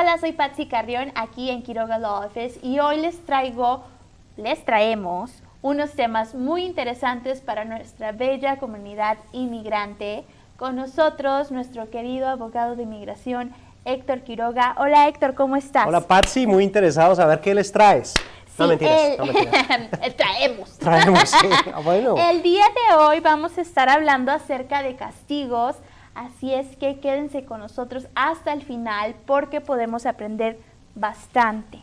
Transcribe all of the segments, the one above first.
Hola, soy Patsy Carrión aquí en Quiroga Law Office y hoy les traemos unos temas muy interesantes para nuestra bella comunidad inmigrante. Con nosotros, nuestro querido abogado de inmigración, Héctor Quiroga. Hola Héctor, ¿cómo estás? Hola Patsy, muy interesados a ver qué les traes. Sí, no mentiras. traemos. Traemos, sí. Bueno. El día de hoy vamos a estar hablando acerca de castigos, así es que quédense con nosotros hasta el final porque podemos aprender bastante.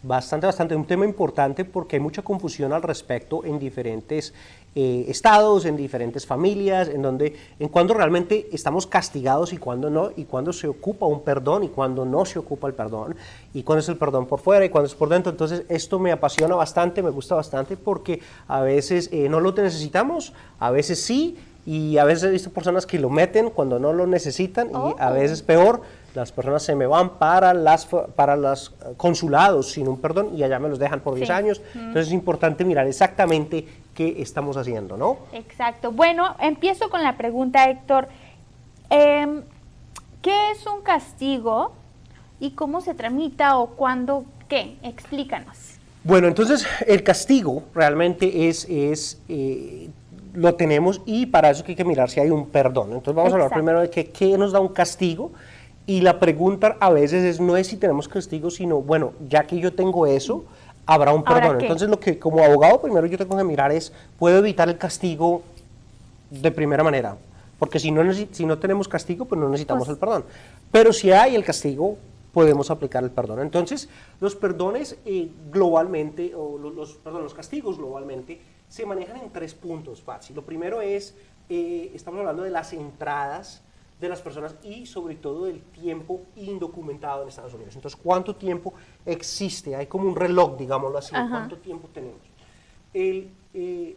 Bastante. Un tema importante porque hay mucha confusión al respecto en diferentes estados, en diferentes familias, en cuándo realmente estamos castigados y cuándo no, y cuándo se ocupa un perdón y cuándo no se ocupa el perdón, y cuándo es el perdón por fuera y cuándo es por dentro. Entonces esto me apasiona bastante, me gusta bastante porque a veces no lo necesitamos, a veces sí, y a veces he visto personas que lo meten cuando no lo necesitan y a veces peor, las personas se me van para los consulados sin un perdón y allá me los dejan por 10 años. Entonces es importante mirar exactamente qué estamos haciendo, ¿no? Exacto. Bueno, empiezo con la pregunta, Héctor. ¿Qué es un castigo y cómo se tramita o cuándo qué? Explícanos. Bueno, entonces el castigo realmente lo tenemos y para eso hay que mirar si hay un perdón. Entonces vamos a hablar primero de qué nos da un castigo. Y la pregunta a veces no es si tenemos castigo, sino, bueno, ya que yo tengo eso, habrá un perdón. Entonces, lo que como abogado primero yo tengo que mirar es, ¿puedo evitar el castigo de primera manera? Porque si no tenemos castigo, pues no necesitamos el perdón. Pero si hay el castigo, podemos aplicar el perdón. Entonces, los perdones globalmente, o los castigos globalmente, se manejan en 3 puntos, Patsy. Lo primero es, estamos hablando de las entradas de las personas y sobre todo del tiempo indocumentado en Estados Unidos. Entonces, ¿cuánto tiempo existe? Hay como un reloj, digámoslo así, ¿cuánto tiempo tenemos?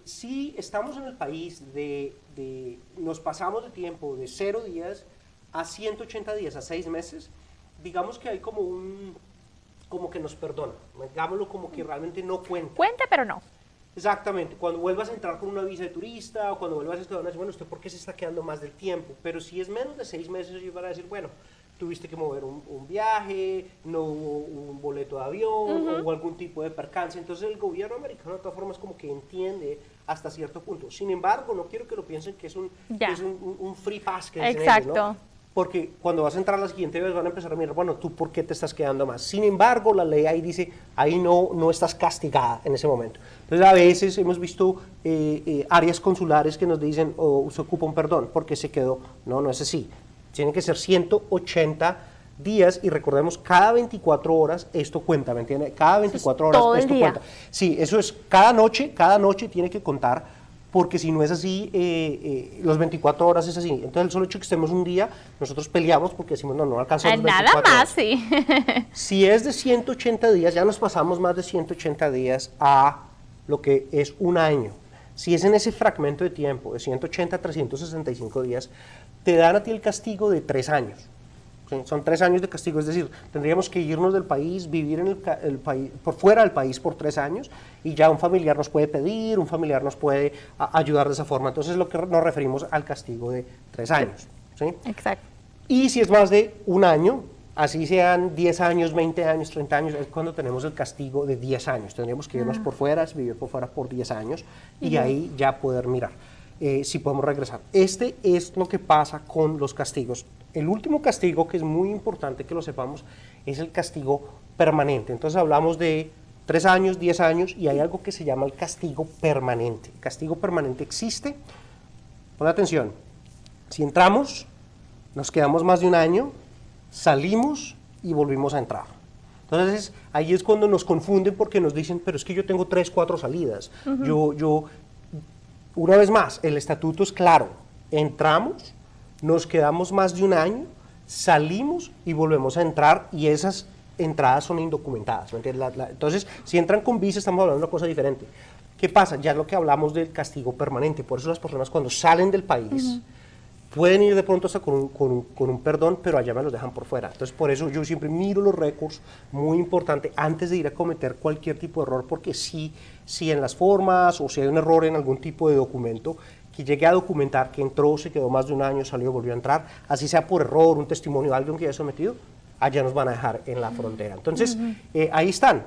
Si estamos en el país nos pasamos de tiempo de 0 días a 180 días, a 6 meses, digamos que hay como que nos perdona, digámoslo como que realmente no cuenta. Cuenta, pero no. Exactamente, cuando vuelvas a entrar con una visa de turista o cuando vuelvas a estudiar, bueno, ¿usted por qué se está quedando más del tiempo? Pero si es menos de 6 meses, ellos van a decir, bueno, tuviste que mover un viaje, no hubo un boleto de avión, o hubo algún tipo de percance. Entonces el gobierno americano de todas formas como que entiende hasta cierto punto. Sin embargo, no quiero que lo piensen que es un free pass que dicen ellos, ¿no? Porque cuando vas a entrar la siguiente vez van a empezar a mirar, bueno, ¿tú por qué te estás quedando más? Sin embargo, la ley ahí dice, ahí no estás castigada en ese momento. Entonces, a veces hemos visto áreas consulares que nos dicen, se ocupa un perdón porque se quedó. No es así. Tienen que ser 180 días y recordemos, cada 24 horas esto cuenta, ¿me entiende? Cada 24 horas esto cuenta. Sí, eso es, cada noche tiene que contar, porque si no es así, los 24 horas es así. Entonces, el solo hecho que estemos un día, nosotros peleamos porque decimos, no alcanzamos 24 Nada más, horas. sí. Si es de 180 días, ya nos pasamos más de 180 días a lo que es un año. Si es en ese fragmento de tiempo, de 180 a 365 días, te dan a ti el castigo de 3 años. ¿Sí? Son 3 años de castigo, es decir, tendríamos que irnos del país, vivir en el país, por fuera del país por 3 años, y ya un familiar nos puede pedir, un familiar nos puede ayudar de esa forma. Entonces, es lo que nos referimos al castigo de 3 años. ¿Sí? Exacto. Y si es más de un año, así sean 10 años, 20 años, 30 años, es cuando tenemos el castigo de 10 años. Tendríamos que irnos por fuera, vivir por fuera por 10 años, y ahí ya poder mirar si podemos regresar. Este es lo que pasa con los castigos. El último castigo, que es muy importante que lo sepamos, es el castigo permanente. Entonces hablamos de 3 años, 10 años, y hay algo que se llama el castigo permanente. El castigo permanente existe. Pon atención, si entramos, nos quedamos más de un año, salimos y volvimos a entrar. Entonces ahí es cuando nos confunden porque nos dicen, pero es que yo tengo 3, 4 salidas. Una vez más, el estatuto es claro, entramos, nos quedamos más de un año, salimos y volvemos a entrar, y esas entradas son indocumentadas, ¿me entiendes? Entonces, si entran con visa, estamos hablando de una cosa diferente. ¿Qué pasa? Ya es lo que hablamos del castigo permanente. Por eso las personas cuando salen del país pueden ir de pronto hasta con un perdón, pero allá me los dejan por fuera. Entonces, por eso yo siempre miro los récords, muy importante, antes de ir a cometer cualquier tipo de error, porque si en las formas o si hay un error en algún tipo de documento, que llegue a documentar que entró, se quedó más de un año, salió, volvió a entrar, así sea por error, un testimonio, alguien que haya sometido, allá nos van a dejar en la frontera. Entonces, ahí están,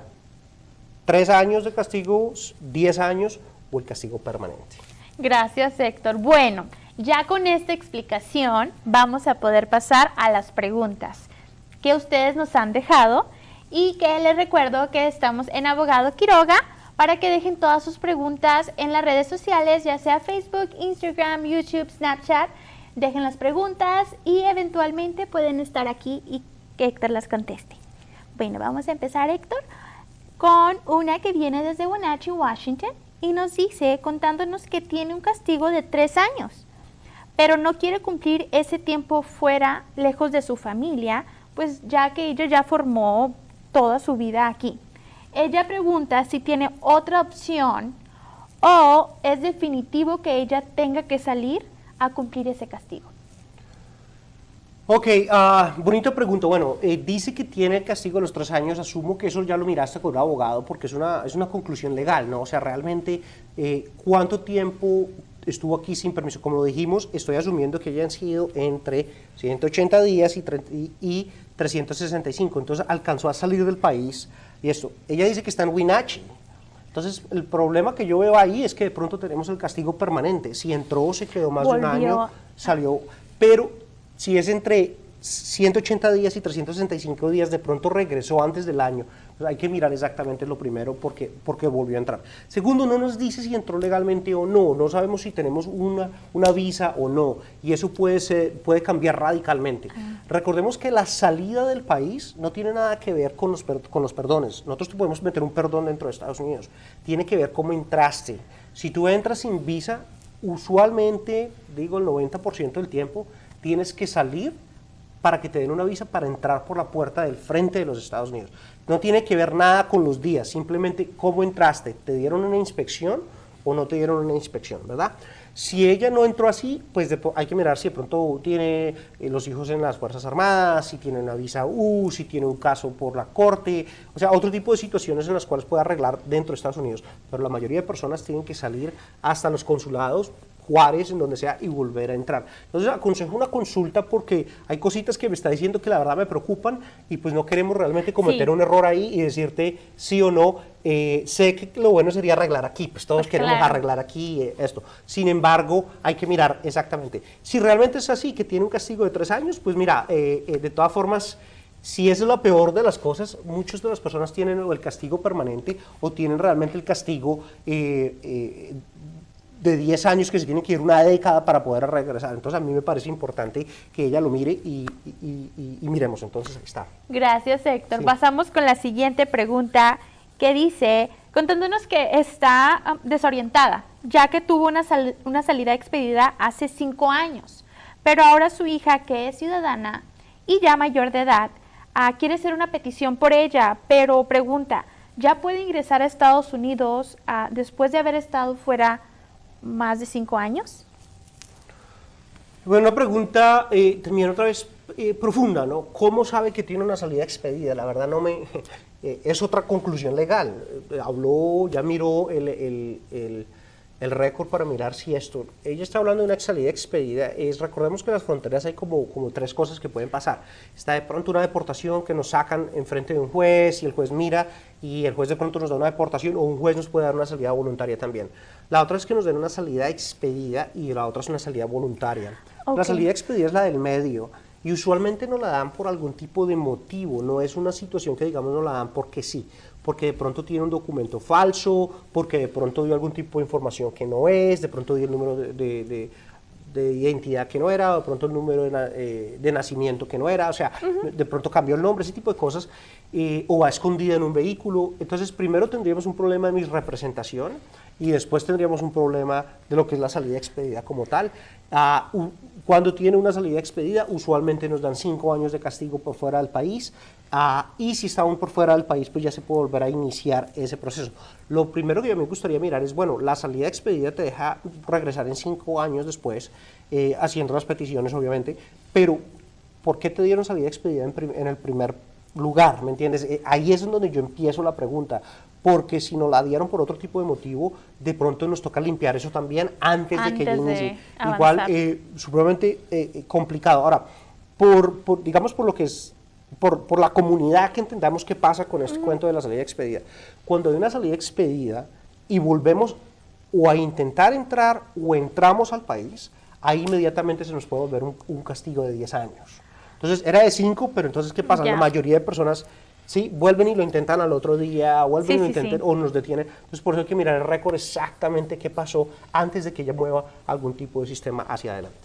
3 años de castigo, 10 años o el castigo permanente. Gracias, Héctor. Bueno, ya con esta explicación vamos a poder pasar a las preguntas que ustedes nos han dejado y que les recuerdo que estamos en Abogado Quiroga para que dejen todas sus preguntas en las redes sociales, ya sea Facebook, Instagram, YouTube, Snapchat. Dejen las preguntas y eventualmente pueden estar aquí y que Héctor las conteste. Bueno, vamos a empezar, Héctor, con una que viene desde Wenatchee, Washington, y nos dice, contándonos que tiene un castigo de 3 años, pero no quiere cumplir ese tiempo fuera, lejos de su familia, pues ya que ella ya formó toda su vida aquí. Ella pregunta si tiene otra opción o es definitivo que ella tenga que salir a cumplir ese castigo. Ok, bonita pregunta. Bueno, dice que tiene el castigo de los 3 años. Asumo que eso ya lo miraste con un abogado porque es una conclusión legal, ¿no? O sea, realmente, ¿cuánto tiempo estuvo aquí sin permiso? Como lo dijimos, estoy asumiendo que hayan sido entre 180 días y 365. Entonces, alcanzó a salir del país y esto. Ella dice que está en Wenatchee. Entonces, el problema que yo veo ahí es que de pronto tenemos el castigo permanente. Si entró, se quedó más de un año, salió, pero si es entre 180 días y 365 días, de pronto regresó antes del año. Pues hay que mirar exactamente lo primero porque volvió a entrar. Segundo, no nos dice si entró legalmente o no. No sabemos si tenemos una visa o no. Y eso puede cambiar radicalmente. Recordemos que la salida del país no tiene nada que ver con los perdones. Nosotros te podemos meter un perdón dentro de Estados Unidos. Tiene que ver cómo entraste. Si tú entras sin visa, usualmente, digo el 90% del tiempo, tienes que salir para que te den una visa para entrar por la puerta del frente de los Estados Unidos. No tiene que ver nada con los días, simplemente cómo entraste. ¿Te dieron una inspección o no te dieron una inspección, verdad? Si ella no entró así, pues hay que mirar si de pronto tiene los hijos en las Fuerzas Armadas, si tiene una visa U, si tiene un caso por la corte, o sea, otro tipo de situaciones en las cuales puede arreglar dentro de Estados Unidos. Pero la mayoría de personas tienen que salir hasta los consulados, Juárez, en donde sea, y volver a entrar. Entonces aconsejo una consulta porque hay cositas que me está diciendo que la verdad me preocupan y pues no queremos realmente cometer un error ahí y decirte sí o no. Sé que lo bueno sería arreglar aquí, pues todos queremos arreglar aquí esto. Sin embargo, hay que mirar exactamente. Si realmente es así, que tiene un castigo de 3 años, pues mira, de todas formas, si es la peor de las cosas, muchas de las personas tienen el castigo permanente o tienen realmente el castigo de 10 años que se tienen que ir una década para poder regresar. Entonces a mí me parece importante que ella lo mire y miremos. Entonces ahí está. Gracias, Héctor. Sí. Pasamos con la siguiente pregunta que dice, contándonos que está desorientada, ya que tuvo una salida expedida hace 5 años, pero ahora su hija, que es ciudadana y ya mayor de edad, quiere hacer una petición por ella, pero pregunta, ¿ya puede ingresar a Estados Unidos después de haber estado fuera más de 5 años? Bueno, una pregunta también otra vez profunda, ¿no? ¿Cómo sabe que tiene una salida expedida? La verdad no me... es otra conclusión legal. Habló, ya miró el récord para mirar si esto... Ella está hablando de una salida expedida. Recordemos que en las fronteras hay como 3 cosas que pueden pasar. Está de pronto una deportación que nos sacan enfrente de un juez y el juez mira y el juez de pronto nos da una deportación o un juez nos puede dar una salida voluntaria también. La otra es que nos den una salida expedida y la otra es una salida voluntaria. La salida expedida es la del medio y usualmente nos la dan por algún tipo de motivo, no es una situación que digamos nos la dan porque sí, porque de pronto tiene un documento falso, porque de pronto dio algún tipo de información que no es, de pronto dio el número de identidad que no era, o de pronto el número de nacimiento que no era, o sea, de pronto cambió el nombre, ese tipo de cosas, o va escondida en un vehículo. Entonces primero tendríamos un problema de misrepresentación y después tendríamos un problema de lo que es la salida expedida como tal. Cuando tiene una salida expedida, usualmente nos dan 5 años de castigo por fuera del país, y si está aún por fuera del país, pues ya se puede volver a iniciar ese proceso. Lo primero que yo me gustaría mirar es, bueno, la salida expedida te deja regresar en 5 años después, haciendo las peticiones, obviamente, pero ¿por qué te dieron salida expedida en el primer lugar? ¿Me entiendes? Ahí es donde yo empiezo la pregunta, porque si nos la dieron por otro tipo de motivo, de pronto nos toca limpiar eso también antes de que ella inicie. Igual, supremamente complicado. Ahora, digamos por lo que es por la comunidad que entendamos qué pasa con este cuento de la salida expedida. Cuando hay una salida expedida y volvemos o a intentar entrar o entramos al país, ahí inmediatamente se nos puede volver un castigo de 10 años. Entonces era de 5, pero entonces ¿qué pasa? Ya. La mayoría de personas sí vuelven y lo intentan al otro día, vuelven y lo intentan o nos detienen. Entonces por eso hay que mirar el récord exactamente qué pasó antes de que ella mueva algún tipo de sistema hacia adelante.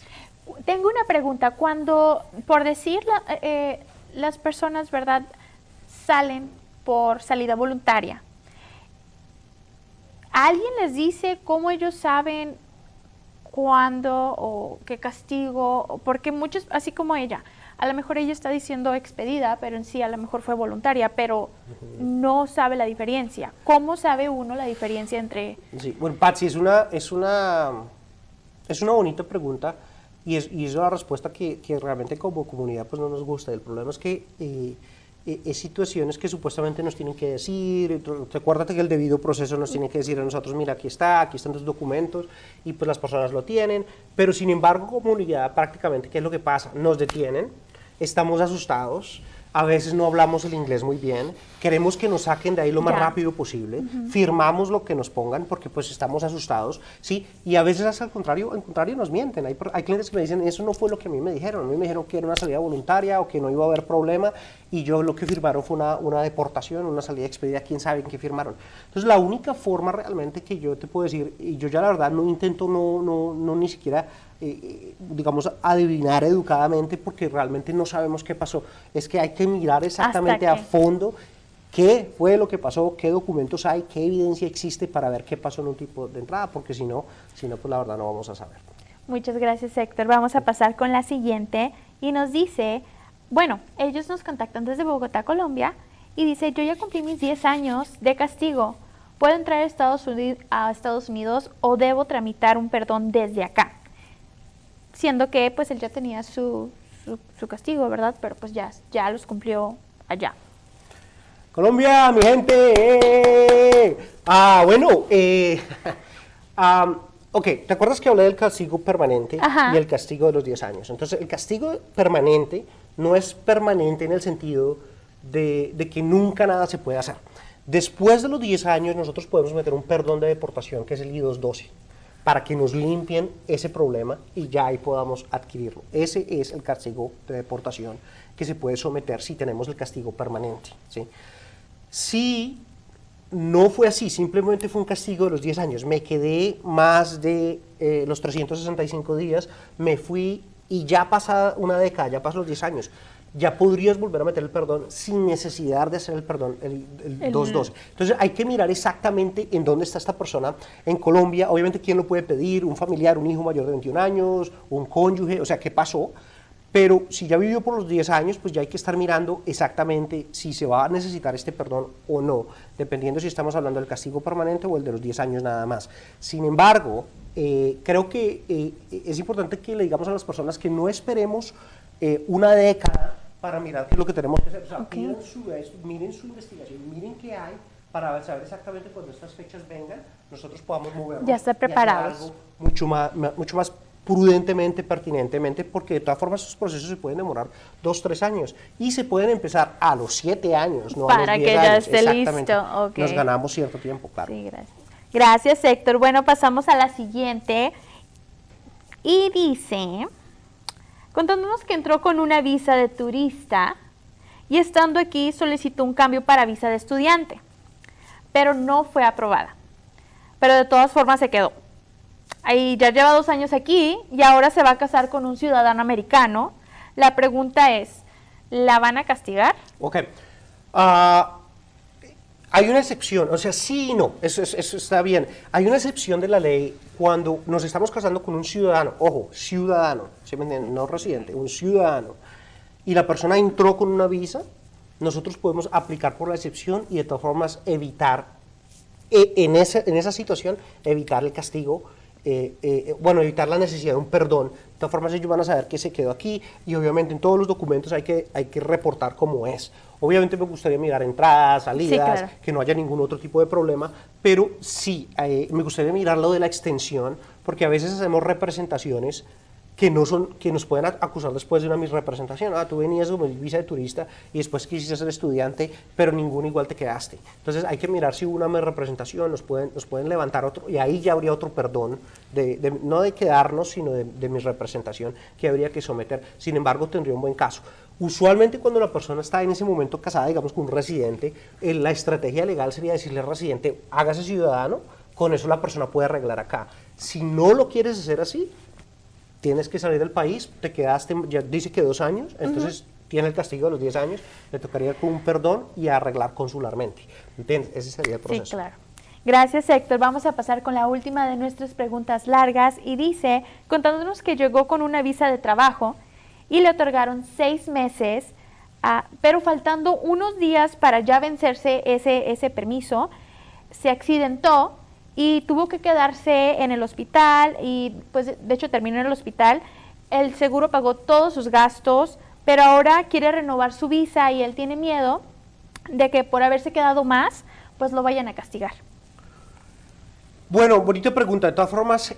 Tengo una pregunta. Cuando, por decir, las personas, ¿verdad?, salen por salida voluntaria, ¿alguien les dice cómo ellos saben cuándo o qué castigo? Porque muchos, así como ella, a lo mejor ella está diciendo expedida, pero en sí a lo mejor fue voluntaria, pero no sabe la diferencia. ¿Cómo sabe uno la diferencia entre...? Sí, bueno, Patsy, es una bonita pregunta y es una respuesta que realmente como comunidad pues no nos gusta. El problema es que es situaciones que supuestamente nos tienen que decir. Recuérdate que el debido proceso nos tiene que decir a nosotros, mira, aquí están tus documentos, y pues las personas lo tienen, pero sin embargo, comunidad, prácticamente, ¿qué es lo que pasa? Nos detienen, estamos asustados, a veces no hablamos el inglés muy bien, queremos que nos saquen de ahí lo más rápido posible, firmamos lo que nos pongan porque pues estamos asustados, ¿sí? Y a veces hasta al contrario nos mienten. Hay clientes que me dicen, eso no fue lo que a mí me dijeron que era una salida voluntaria o que no iba a haber problema, y yo lo que firmaron fue una deportación, una salida expedida, quién sabe en qué firmaron. Entonces la única forma realmente que yo te puedo decir, y yo ya la verdad no intento no ni siquiera digamos, adivinar educadamente, porque realmente no sabemos qué pasó, es que hay que mirar exactamente a fondo qué fue lo que pasó, qué documentos hay, qué evidencia existe para ver qué pasó en un tipo de entrada, porque si no, pues la verdad no vamos a saber. Muchas gracias, Héctor. Vamos a pasar con la siguiente y nos dice, bueno, ellos nos contactan desde Bogotá, Colombia, y dice, yo ya cumplí mis 10 años de castigo, ¿puedo entrar a Estados Unidos o debo tramitar un perdón desde acá? Siendo que pues él ya tenía su castigo, ¿verdad? Pero pues ya los cumplió allá. Colombia, mi gente. Bueno, ok, ¿te acuerdas que hablé del castigo permanente y el castigo de los 10 años? Entonces, el castigo permanente no es permanente en el sentido de que nunca nada se puede hacer. Después de los 10 años, nosotros podemos meter un perdón de deportación, que es el I-212, para que nos limpien ese problema y ya ahí podamos adquirirlo. Ese es el castigo de deportación que se puede someter si tenemos el castigo permanente, ¿sí? Si no fue así, simplemente fue un castigo de los 10 años, me quedé más de los 365 días, me fui y ya pasa una década, ya pasan los 10 años, ya podrías volver a meter el perdón sin necesidad de hacer el perdón, el 212. Entonces hay que mirar exactamente en dónde está esta persona en Colombia, obviamente quién lo puede pedir, un familiar, un hijo mayor de 21 años, un cónyuge, o sea, qué pasó. Pero si ya vivió por los 10 años, pues ya hay que estar mirando exactamente si se va a necesitar este perdón o no, dependiendo si estamos hablando del castigo permanente o el de los 10 años nada más. Sin embargo, creo que es importante que le digamos a las personas que no esperemos una década para mirar qué es lo que tenemos que hacer. O sea, miren su investigación, miren qué hay, para saber exactamente cuando estas fechas vengan, nosotros podamos movernos. Ya estar preparados. Algo mucho más prudentemente, pertinentemente, porque de todas formas estos procesos se pueden demorar 2-3 años y se pueden empezar a los 7 años, no para a los 10 que años. Ya esté Exactamente. listo. Okay. Nos ganamos cierto tiempo, claro. Sí, gracias. Gracias, Héctor. Bueno, pasamos a la siguiente y dice, contándonos que entró con una visa de turista y estando aquí solicitó un cambio para visa de estudiante, pero no fue aprobada. Pero de todas formas se quedó. Ahí ya lleva 2 años aquí y ahora se va a casar con un ciudadano americano. La pregunta es, ¿la van a castigar? Ok. Hay una excepción, o sea, sí y no, eso está bien. Hay una excepción de la ley cuando nos estamos casando con un ciudadano, ojo, ciudadano, ¿sí me entienden? No residente, un ciudadano, y la persona entró con una visa, nosotros podemos aplicar por la excepción y de todas formas evitar, en esa situación, evitar el castigo, evitar la necesidad de un perdón. De todas formas ellos van a saber que se quedó aquí y obviamente en todos los documentos hay que reportar cómo es. Obviamente me gustaría mirar entradas, salidas, sí, claro, que no haya ningún otro tipo de problema, pero sí, me gustaría mirar lo de la extensión, porque a veces hacemos representaciones que no son, que nos pueden acusar después de una misrepresentación. Tú venías como visa de turista y después quisiste ser estudiante, pero ninguno igual te quedaste. Entonces hay que mirar si hubo una misrepresentación, nos pueden levantar otro, y ahí ya habría otro perdón, no de quedarnos, sino de misrepresentación que habría que someter. Sin embargo, tendría un buen caso. Usualmente cuando la persona está en ese momento casada, digamos, con un residente, la estrategia legal sería decirle al residente, hágase ciudadano, con eso la persona puede arreglar acá. Si no lo quieres hacer así, tienes que salir del país, te quedaste, ya dice que 2 años, entonces tiene el castigo de los 10 años, le tocaría ir con un perdón y arreglar consularmente. ¿Entiendes? Ese sería el proceso. Sí, claro. Gracias, Héctor. Vamos a pasar con la última de nuestras preguntas largas y dice, contándonos que llegó con una visa de trabajo y le otorgaron 6 meses, pero faltando unos días para ya vencerse ese permiso, se accidentó y tuvo que quedarse en el hospital y pues de hecho terminó en el hospital. El seguro pagó todos sus gastos, pero ahora quiere renovar su visa y él tiene miedo de que por haberse quedado más, pues lo vayan a castigar. Bueno, bonita pregunta. De todas formas,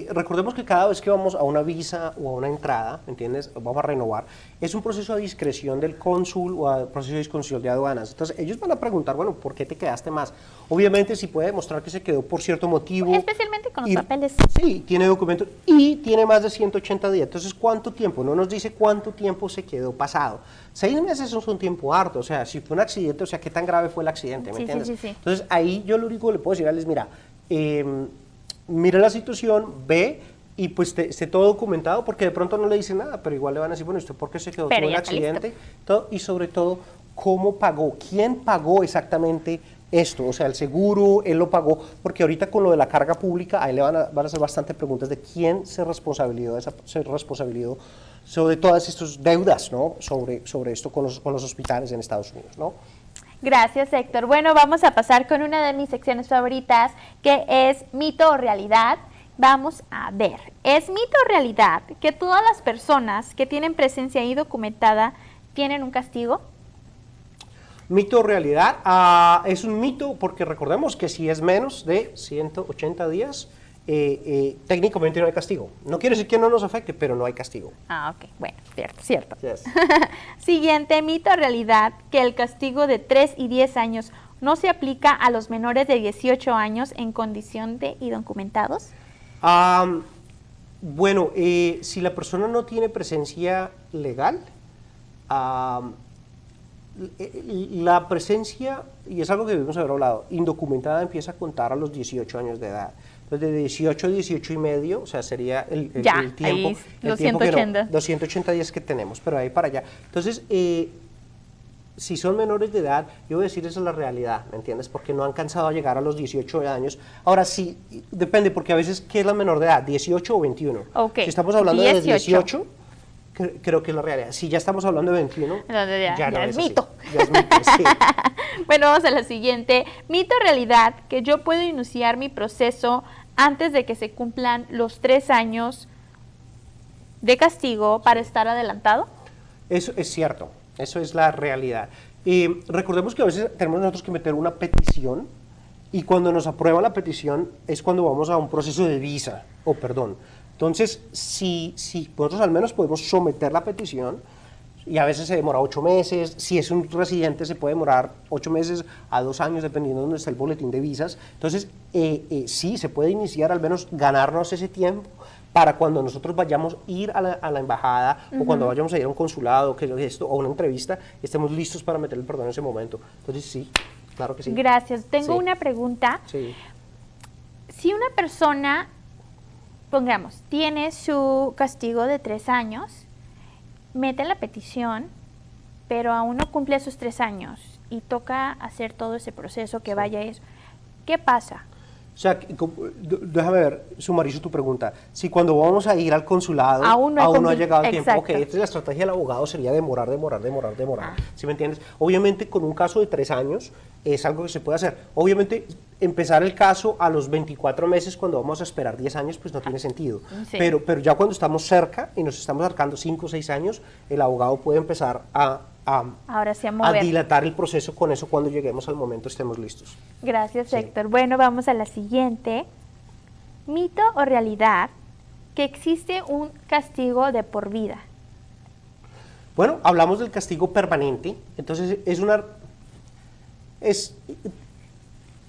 recordemos que cada vez que vamos a una visa o a una entrada, ¿me entiendes? Vamos a renovar, es un proceso a discreción del cónsul o a proceso de discreción de aduanas. Entonces, ellos van a preguntar, bueno, ¿por qué te quedaste más? Obviamente, si puede demostrar que se quedó por cierto motivo. Especialmente con los papeles. Sí, tiene documentos y tiene más de 180 días. Entonces, ¿cuánto tiempo? No nos dice cuánto tiempo se quedó pasado. 6 meses es un tiempo harto, o sea, si fue un accidente, o sea, ¿qué tan grave fue el accidente? ¿Me entiendes? Sí. Entonces, ahí yo lo único que le puedo decir a él es, mira, mira la situación, ve y pues esté todo documentado, porque de pronto no le dicen nada, pero igual le van a decir, bueno, ¿usted por qué se quedó? ¿Tuvo un accidente? Todo, y sobre todo, ¿cómo pagó? ¿Quién pagó exactamente esto? O sea, el seguro, él lo pagó, porque ahorita con lo de la carga pública, ahí le van a hacer bastantes preguntas de quién se responsabilizó sobre todas estas deudas, ¿no? Sobre esto con los hospitales en Estados Unidos, ¿no? Gracias, Héctor. Bueno, vamos a pasar con una de mis secciones favoritas, que es mito o realidad. Vamos a ver, ¿es mito o realidad que todas las personas que tienen presencia ahí documentada tienen un castigo? Mito o realidad, es un mito porque recordemos que si es menos de 180 días, técnicamente no hay castigo. No quiere decir que no nos afecte, pero no hay castigo. Ok, bueno, cierto. Yes. Siguiente, mito o realidad, que el castigo de 3 y 10 años no se aplica a los menores de 18 años en condición de indocumentados. Bueno, si la persona no tiene presencia legal, la presencia, y es algo que debemos haber hablado, indocumentada empieza a contar a los 18 años de edad. Entonces, de 18 a 18 y medio, o sea, sería el tiempo, los 180. 280 días que tenemos, pero ahí para allá. Entonces, si son menores de edad, yo voy a decir esa es la realidad, ¿me entiendes? Porque no han cansado a llegar a los 18 años. Ahora sí, depende, porque a veces, ¿qué es la menor de edad? ¿18 o 21? Okay. Si estamos hablando de 18, creo que es la realidad. Si ya estamos hablando de 21, ya no es mito. Ya es mito, sí. Bueno, vamos a la siguiente. Mito o realidad, que yo puedo iniciar mi proceso antes de que se cumplan los 3 años de castigo para estar adelantado. Eso es cierto. Eso es la realidad. Recordemos que a veces tenemos nosotros que meter una petición y cuando nos aprueba la petición es cuando vamos a un proceso de visa o perdón. Entonces, si nosotros al menos podemos someter la petición y a veces se demora 8 meses, si es un residente se puede demorar 8 meses a 2 años dependiendo de dónde está el boletín de visas. Entonces, sí, se puede iniciar al menos ganarnos ese tiempo para cuando nosotros vayamos a ir a la embajada o cuando vayamos a ir a un consulado o una entrevista, estemos listos para meter el perdón en ese momento. Entonces sí, claro que sí. Gracias. Tengo una pregunta. Sí. Si una persona, pongamos, tiene su castigo de 3 años, mete la petición, pero aún no cumple esos 3 años y toca hacer todo ese proceso que vaya eso, ¿qué pasa? O sea, déjame ver, sumarizo tu pregunta. Si cuando vamos a ir al consulado aún no ha llegado el tiempo, ok, esta es la estrategia del abogado, sería demorar. ¿Sí me entiendes? Obviamente, con un caso de 3 años, es algo que se puede hacer. Obviamente, empezar el caso a los 24 meses cuando vamos a esperar 10 años, pues no tiene sentido. Sí. Pero ya cuando estamos cerca y nos estamos acercando 5 o 6 años, el abogado puede empezar ahora sí a dilatar el proceso con eso cuando lleguemos al momento estemos listos. Gracias, Héctor. Bueno, vamos a la siguiente. ¿Mito o realidad que existe un castigo de por vida? Bueno, hablamos del castigo permanente, entonces es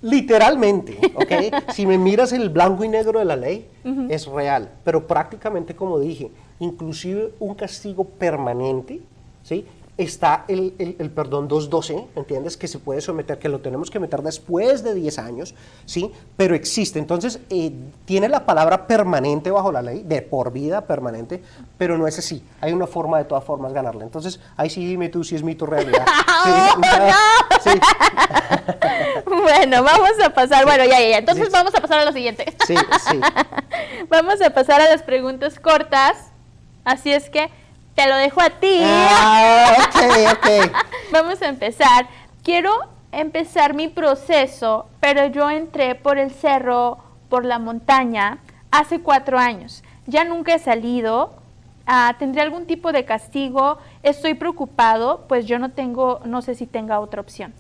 literalmente, ¿ok? Si me miras el blanco y negro de la ley, es real, pero prácticamente, como dije, inclusive un castigo permanente, ¿sí? Está el perdón 212, ¿entiendes? Que se puede someter, que lo tenemos que meter después de 10 años, ¿sí? Pero existe, entonces tiene la palabra permanente bajo la ley, de por vida permanente, pero no es así, hay una forma de todas formas ganarle. Entonces, ahí sí dime tú si es mito o realidad. Sí, sí. Bueno, vamos a pasar, bueno, ya, entonces sí. Vamos a pasar a lo siguiente. Sí, sí. Vamos a pasar a las preguntas cortas, así es que te lo dejo a ti. Ok. Vamos a empezar. Quiero empezar mi proceso, pero yo entré por el cerro, por la montaña, hace 4 años. Ya nunca he salido. ¿Tendré algún tipo de castigo? Estoy preocupado, pues yo no sé si tenga otra opción.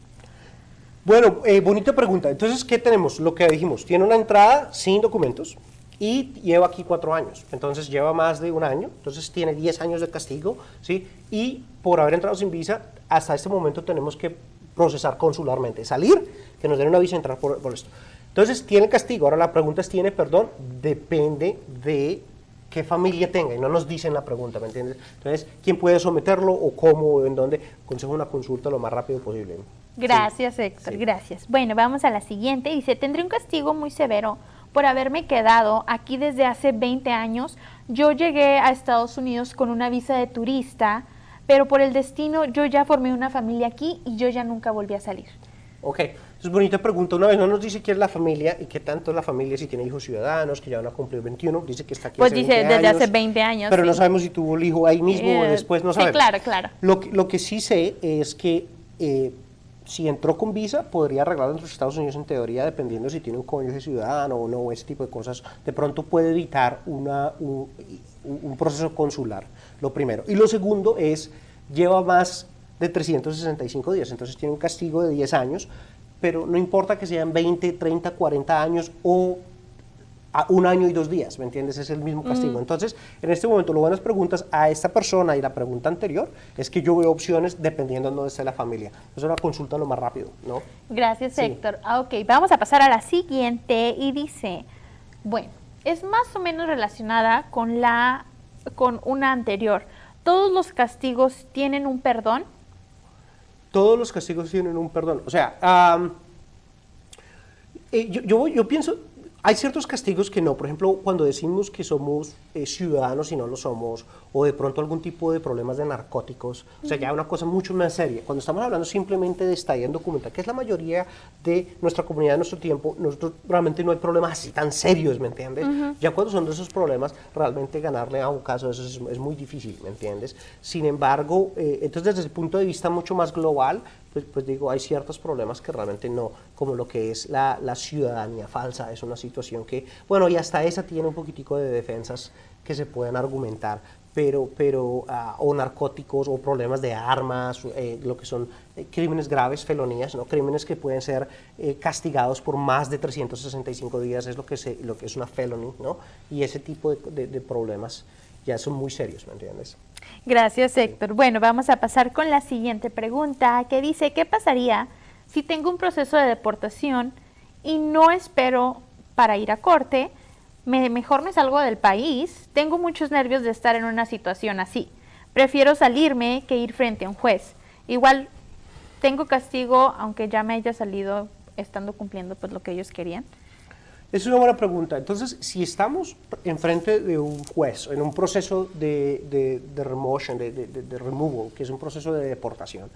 Bueno, bonita pregunta. Entonces, ¿qué tenemos? Lo que dijimos, tiene una entrada sin documentos y lleva aquí 4 años. Entonces, lleva más de 1 año. Entonces, tiene 10 años de castigo, ¿sí? Y por haber entrado sin visa, hasta este momento tenemos que procesar consularmente. Salir, que nos den una visa y entrar por esto. Entonces, tiene castigo. Ahora la pregunta es, ¿tiene perdón? Depende de qué familia tenga, y no nos dicen la pregunta, ¿me entiendes? Entonces, ¿quién puede someterlo o cómo o en dónde? Consejo una consulta lo más rápido posible. Gracias, sí. Héctor, sí. Gracias. Bueno, vamos a la siguiente. Dice, tendré un castigo muy severo por haberme quedado aquí desde hace 20 años. Yo llegué a Estados Unidos con una visa de turista, pero por el destino yo ya formé una familia aquí y yo ya nunca volví a salir. Ok, es bonita pregunta. Una vez no nos dice quién es la familia y qué tanto es la familia, si tiene hijos ciudadanos, que ya van a cumplir 21, dice que está aquí pues hace dice 20 desde años, hace 20 años. Pero sí. no sabemos si tuvo el hijo ahí mismo o después, no sabemos. Sí, claro. Lo que sí sé es que si entró con visa, podría arreglarlo en los Estados Unidos en teoría, dependiendo si tiene un cónyuge ciudadano o no, ese tipo de cosas. De pronto puede evitar un proceso consular, lo primero. Y lo segundo es, lleva más de 365 días, entonces tiene un castigo de 10 años, pero no importa que sean 20, 30, 40 años o a 1 año y 2 días, ¿me entiendes? Es el mismo castigo. Entonces, en este momento, lo buenas preguntas a esta persona y la pregunta anterior es que yo veo opciones dependiendo de dónde esté la familia. Es una consulta lo más rápido, ¿no? Gracias, sí. Héctor. Ok, vamos a pasar a la siguiente y dice, bueno, es más o menos relacionada con una anterior. ¿Todos los castigos tienen un perdón? Todos los castigos tienen un perdón. O sea, yo pienso, hay ciertos castigos que no. Por ejemplo, cuando decimos que somos ciudadanos y no lo somos, o de pronto algún tipo de problemas de narcóticos, o sea, ya una cosa mucho más seria. Cuando estamos hablando simplemente de estadía indocumentada, que es la mayoría de nuestra comunidad de nuestro tiempo, nosotros realmente no hay problemas así tan serios, ¿me entiendes? Ya cuando son de esos problemas, realmente ganarle a un caso de esos es muy difícil, ¿me entiendes? Sin embargo, entonces desde el punto de vista mucho más global, pues digo, hay ciertos problemas que realmente no, como lo que es la ciudadanía falsa, es una situación que, bueno, y hasta esa tiene un poquitico de defensas que se pueden argumentar, pero o narcóticos o problemas de armas, lo que son crímenes graves, felonías, ¿no? Crímenes que pueden ser castigados por más de 365 días, es lo que es una felony, ¿no? Y ese tipo de problemas ya son muy serios, ¿me entiendes? Gracias, Héctor. Bueno, vamos a pasar con la siguiente pregunta, que dice, ¿qué pasaría si tengo un proceso de deportación y no espero para ir a corte? Mejor me salgo del país. Tengo muchos nervios de estar en una situación así. Prefiero salirme que ir frente a un juez. Igual tengo castigo, aunque ya me haya salido estando cumpliendo pues lo que ellos querían. Es una buena pregunta. Entonces, si estamos enfrente de un juez, en un proceso de remotion, de removal, que es un proceso de deportación,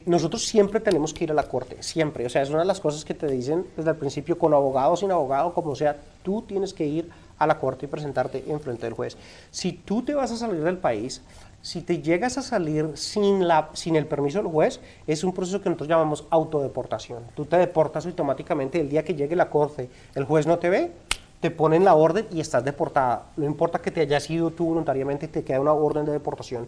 nosotros siempre tenemos que ir a la corte, siempre. O sea, es una de las cosas que te dicen desde el principio, con abogado o sin abogado, como sea, tú tienes que ir a la corte y presentarte enfrente del juez. Si tú te vas a salir del país, si te llegas a salir sin el permiso del juez, es un proceso que nosotros llamamos autodeportación. Tú te deportas automáticamente el día que llegue la corte, el juez no te ve, te ponen la orden y estás deportada. No importa que te hayas ido tú voluntariamente, te queda una orden de deportación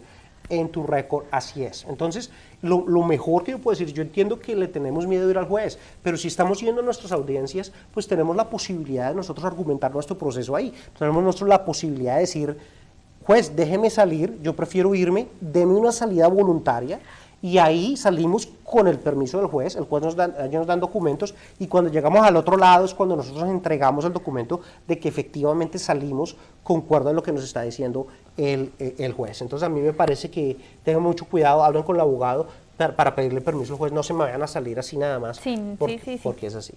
en tu récord, así es. Entonces, lo mejor que yo puedo decir, yo entiendo que le tenemos miedo de ir al juez, pero si estamos yendo a nuestras audiencias, pues tenemos la posibilidad de nosotros argumentar nuestro proceso ahí. Tenemos nosotros la posibilidad de decir, juez, déjeme salir, yo prefiero irme, deme una salida voluntaria, y ahí salimos con el permiso del juez, el juez ellos nos dan documentos, y cuando llegamos al otro lado es cuando nosotros entregamos el documento de que efectivamente salimos concuerdo en lo que nos está diciendo el juez. Entonces a mí me parece que tengan mucho cuidado, hablen con el abogado para pedirle permiso al juez, no se me vayan a salir así nada más, Sí. porque es así.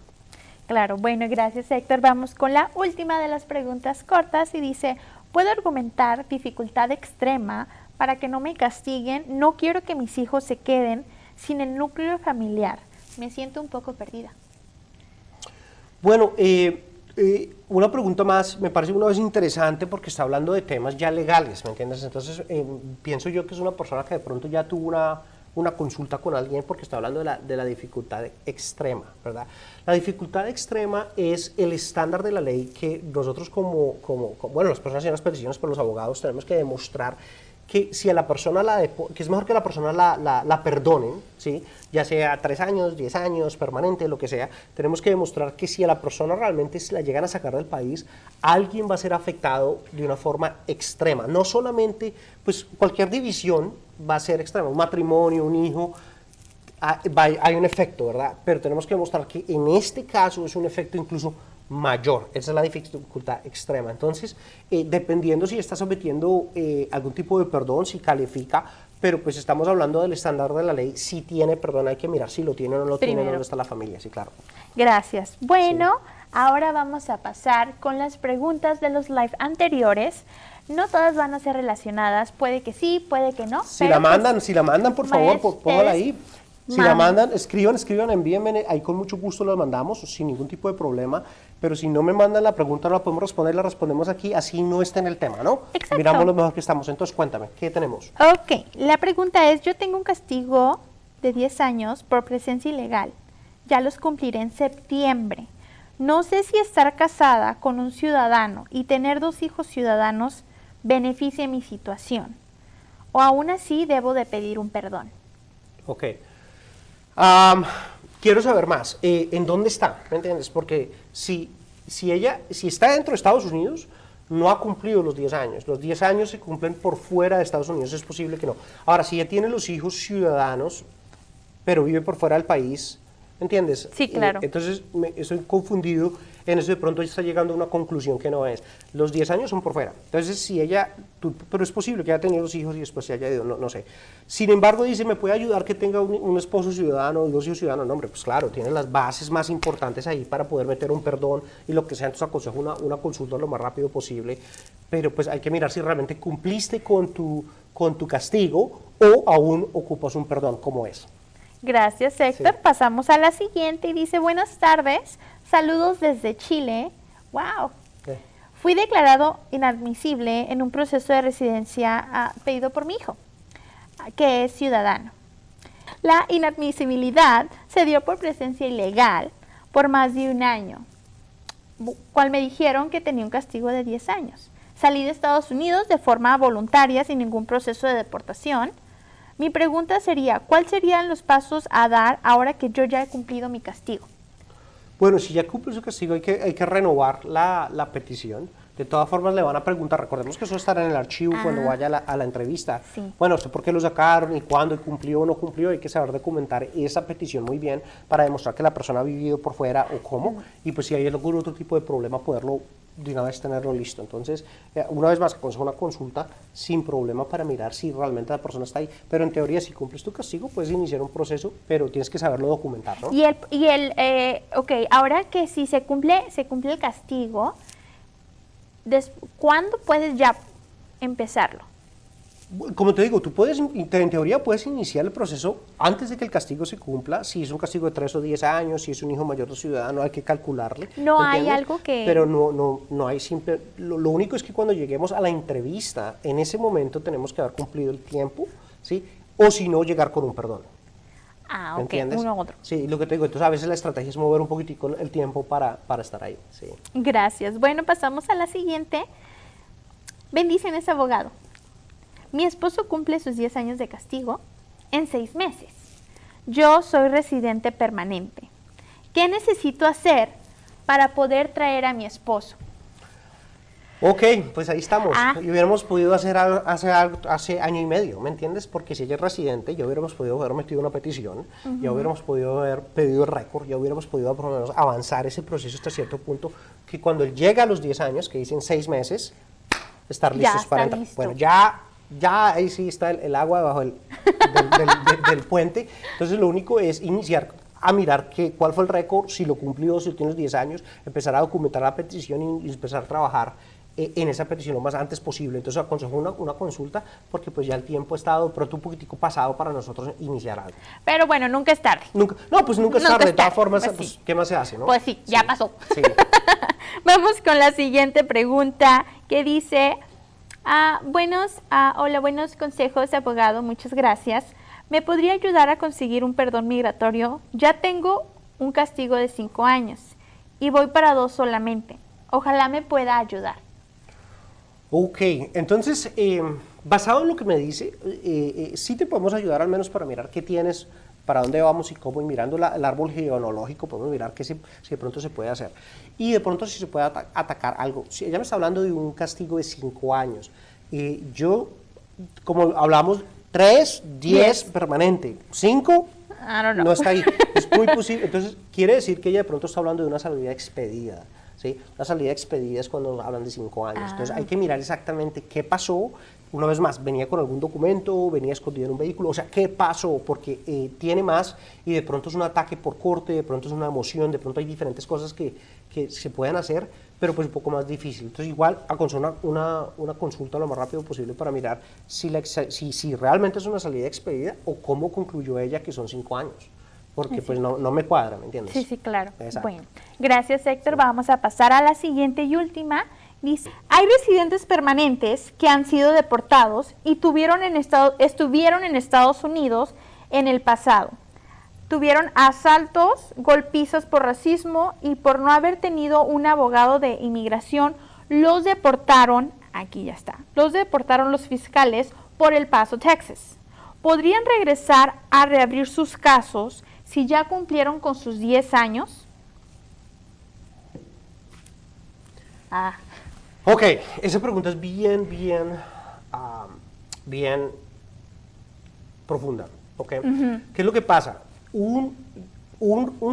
Claro, bueno, gracias Héctor. Vamos con la última de las preguntas cortas y dice, ¿puedo argumentar dificultad extrema para que no me castiguen? No quiero que mis hijos se queden sin el núcleo familiar. Me siento un poco perdida. Bueno, una pregunta más, me parece una vez interesante porque está hablando de temas ya legales, ¿me entiendes? Entonces, pienso yo que es una persona que de pronto ya tuvo una consulta con alguien porque está hablando de la dificultad extrema, ¿verdad? La dificultad extrema es el estándar de la ley que nosotros bueno, las personas en las peticiones, pero los abogados tenemos que demostrar que si a la persona que es mejor que la persona la perdonen, ¿sí? Ya sea 3 años, 10 años, permanente, lo que sea, tenemos que demostrar que si a la persona realmente se la llegan a sacar del país, alguien va a ser afectado de una forma extrema. No solamente, pues cualquier división va a ser extrema, un matrimonio, un hijo, hay un efecto, ¿verdad? Pero tenemos que demostrar que en este caso es un efecto incluso mayor, esa es la dificultad extrema. Entonces, dependiendo si está sometiendo algún tipo de perdón, si califica, pero pues estamos hablando del estándar de la ley, si tiene perdón hay que mirar si lo tiene o no lo tiene, dónde está la familia, sí, claro. Gracias. Bueno, ahora vamos a pasar con las preguntas de los live anteriores. No todas van a ser relacionadas, puede que sí, puede que no. Si la mandan, por favor, póngala ahí. Si la mandan, escriban, envíenme, ahí con mucho gusto las mandamos, sin ningún tipo de problema, pero si no me mandan la pregunta no la podemos responder, la respondemos aquí, así no está en el tema, ¿no? Exacto. Miramos lo mejor que estamos, entonces cuéntame, ¿qué tenemos? Ok, la pregunta es, yo tengo un castigo de 10 años por presencia ilegal, ya los cumpliré en septiembre. No sé si estar casada con un ciudadano y tener 2 hijos ciudadanos beneficia mi situación, o aún así debo de pedir un perdón. Ok. Quiero saber más. ¿En dónde está? ¿Me entiendes? Porque si está dentro de Estados Unidos, no ha cumplido los 10 años. Los 10 años se cumplen por fuera de Estados Unidos, es posible que no. Ahora, si ella tiene los hijos ciudadanos, pero vive por fuera del país, ¿me entiendes? Sí, claro. Entonces, estoy confundido en eso, de pronto está llegando a una conclusión que no es. Los 10 años son por fuera. Entonces, si ella, pero es posible que haya tenido los hijos y después se haya ido, no sé. Sin embargo, dice, ¿me puede ayudar que tenga un esposo ciudadano y 2 hijos ciudadanos? No, hombre, pues claro, tiene las bases más importantes ahí para poder meter un perdón y lo que sea. Entonces, aconsejo una consulta lo más rápido posible, pero pues hay que mirar si realmente cumpliste con tu castigo o aún ocupas un perdón, ¿cómo es? Gracias, Héctor. Sí. Pasamos a la siguiente y dice, buenas tardes, saludos desde Chile. ¡Wow! Fui declarado inadmisible en un proceso de residencia pedido por mi hijo, que es ciudadano. La inadmisibilidad se dio por presencia ilegal por más de 1 año, cual me dijeron que tenía un castigo de 10 años. Salí de Estados Unidos de forma voluntaria, sin ningún proceso de deportación. Mi pregunta sería, ¿cuáles serían los pasos a dar ahora que yo ya he cumplido mi castigo? Bueno, si ya cumple su castigo hay que renovar la petición. De todas formas le van a preguntar, recordemos que eso estará en el archivo cuando vaya a la entrevista. Sí. Bueno, ¿usted por qué lo sacaron y cuándo y cumplió o no cumplió? Hay que saber documentar esa petición muy bien para demostrar que la persona ha vivido por fuera o cómo. Y pues si hay algún otro tipo de problema, poderlo de una vez tenerlo listo. Entonces, una vez más, aconsejo una consulta sin problema para mirar si realmente la persona está ahí. Pero en teoría, si cumples tu castigo, puedes iniciar un proceso, pero tienes que saberlo documentar, ¿no? Ok, ahora que si se cumple el castigo, ¿cuándo puedes ya empezarlo? Como te digo, tú puedes, en teoría puedes iniciar el proceso antes de que el castigo se cumpla. Si es un castigo de 3 o 10 años, si es un hijo mayor de ciudadano, hay que calcularle. No hay ¿entiendes? algo que... Pero no hay simple... Lo único es que cuando lleguemos a la entrevista, en ese momento tenemos que haber cumplido el tiempo, ¿sí? O si no, llegar con un perdón. Ah, ¿Me ok, entiendes? uno u otro. Sí, lo que te digo, entonces a veces la estrategia es mover un poquitico el tiempo para estar ahí, sí. Gracias. Bueno, pasamos a la siguiente. Bendiciones, abogado. Mi esposo cumple sus 10 años de castigo en 6 meses. Yo soy residente permanente. ¿Qué necesito hacer para poder traer a mi esposo? Ok, pues ahí estamos. Y hubiéramos podido hacer algo hace año y medio, ¿me entiendes? Porque si ella es residente, ya hubiéramos podido haber metido una petición, ya hubiéramos podido haber pedido el récord, ya hubiéramos podido por lo menos avanzar ese proceso hasta cierto punto, que cuando él llega a los 10 años, que dicen 6 meses, estar listos para entrar. Listo. Bueno, ya ahí sí está el agua debajo del puente. Entonces lo único es iniciar a mirar cuál fue el récord, si lo cumplió, si tiene los 10 años, empezar a documentar la petición y empezar a trabajar en esa petición lo más antes posible. Entonces aconsejo una consulta porque pues ya el tiempo ha estado pronto un poquitico pasado para nosotros iniciar algo. Pero bueno, nunca es tarde. Pues nunca es tarde. De todas formas, pues, sí. ¿Qué más se hace, no? Pues sí, ya pasó. Sí. Vamos con la siguiente pregunta que dice, hola, buenos consejos, abogado, muchas gracias. ¿Me podría ayudar a conseguir un perdón migratorio? Ya tengo un castigo de 5 años y voy para 2 solamente. Ojalá me pueda ayudar. Ok, entonces, basado en lo que me dice, sí te podemos ayudar al menos para mirar qué tienes, para dónde vamos y cómo, y mirando el árbol genealógico podemos mirar si de pronto se puede hacer. Y de pronto si se puede atacar algo. Si ella me está hablando de un castigo de 5 años, yo, como hablamos, 3, 10 permanente, 5 no está ahí, es muy posible. Entonces quiere decir que ella de pronto está hablando de una salida expedida. ¿Sí? La salida expedida es cuando hablan de 5 años. Entonces hay que mirar exactamente qué pasó. Una vez más, venía con algún documento, venía escondido en un vehículo, o sea, ¿qué pasó? Porque tiene más y de pronto es un ataque por corte, de pronto es una emoción, de pronto hay diferentes cosas que se pueden hacer, pero pues un poco más difícil. Entonces igual aconsejo una consulta lo más rápido posible para mirar si realmente es una salida expedida o cómo concluyó ella que son 5 años. Porque sí, pues no me cuadra, ¿me entiendes? Sí, claro. Exacto. Bueno, gracias Héctor. Vamos a pasar a la siguiente y última. Dice, hay residentes permanentes que han sido deportados y estuvieron en Estados Unidos en el pasado. Tuvieron asaltos, golpizas por racismo y por no haber tenido un abogado de inmigración, los deportaron, aquí ya está, los deportaron los fiscales por El Paso, Texas. ¿Podrían regresar a reabrir sus casos si ya cumplieron con sus 10 años? Ok, esa pregunta es bien profunda. Okay. ¿Qué es lo que pasa? Un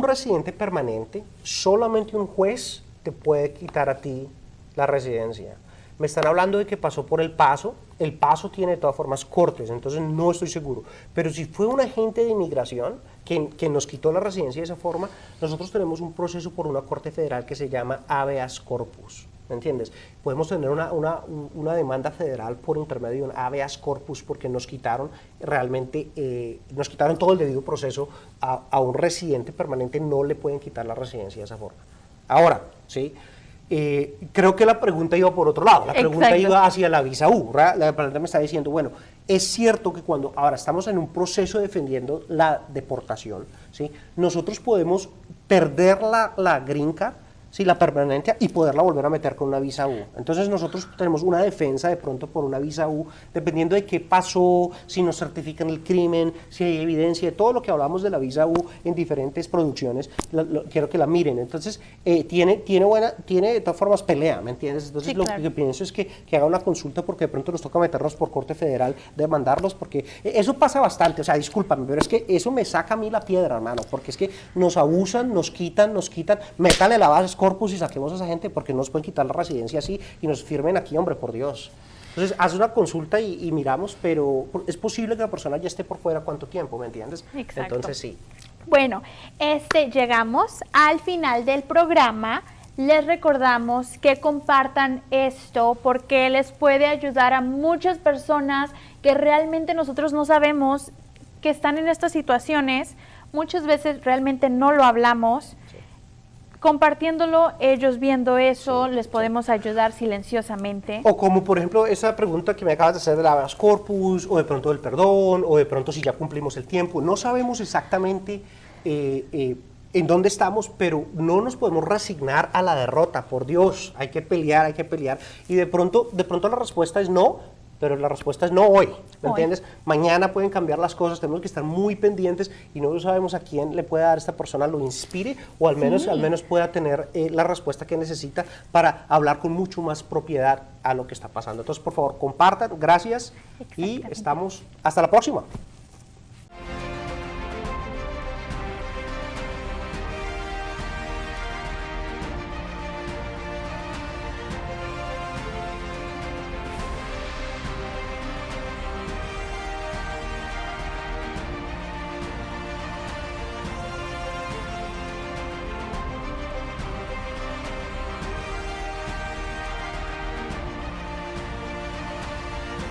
residente permanente, solamente un juez te puede quitar a ti la residencia. Me están hablando de que pasó por El Paso tiene de todas formas cortes, entonces no estoy seguro. Pero si fue un agente de inmigración que nos quitó la residencia de esa forma, nosotros tenemos un proceso por una corte federal que se llama habeas corpus. ¿Me entiendes? Podemos tener una demanda federal por intermedio de un habeas corpus porque nos quitaron nos quitaron todo el debido proceso a un residente permanente, no le pueden quitar la residencia de esa forma. Ahora, ¿sí? Creo que la pregunta iba por otro lado, la pregunta iba hacia la visa U. La pregunta me está diciendo, bueno, es cierto que cuando ahora estamos en un proceso defendiendo la deportación, ¿sí? Nosotros podemos perder la green card, ¿sí? La permanencia, y poderla volver a meter con una visa U. Entonces nosotros tenemos una defensa de pronto por una visa U, dependiendo de qué pasó, si nos certifican el crimen, si hay evidencia, de todo lo que hablamos de la visa U en diferentes producciones, quiero que la miren. Entonces tiene de todas formas pelea, ¿me entiendes? Entonces sí, claro. Lo que pienso es que haga una consulta porque de pronto nos toca meternos por corte federal, demandarlos, porque eso pasa bastante, o sea, discúlpame, pero es que eso me saca a mí la piedra, hermano, porque es que nos abusan, nos quitan, métale la base corpus y saquemos a esa gente porque no nos pueden quitar la residencia así y nos firmen aquí, hombre, por Dios. Entonces, haz una consulta y miramos, pero es posible que la persona ya esté por fuera cuánto tiempo, ¿me entiendes? Exacto. Entonces, sí. Bueno, llegamos al final del programa. Les recordamos que compartan esto porque les puede ayudar a muchas personas que realmente nosotros no sabemos que están en estas situaciones. Muchas veces realmente no lo hablamos. Compartiéndolo, ellos viendo eso, les podemos ayudar silenciosamente. O como por ejemplo esa pregunta que me acabas de hacer del habeas corpus, o de pronto del perdón, o de pronto si ya cumplimos el tiempo. No sabemos exactamente en dónde estamos, pero no nos podemos resignar a la derrota, por Dios, hay que pelear. Y de pronto la respuesta es no, pero la respuesta es no hoy, ¿me Hoy. entiendes? Mañana pueden cambiar las cosas, tenemos que estar muy pendientes y no sabemos a quién le puede dar esta persona, lo inspire o al menos pueda tener la respuesta que necesita para hablar con mucho más propiedad a lo que está pasando. Entonces, por favor, compartan, gracias y estamos hasta la próxima.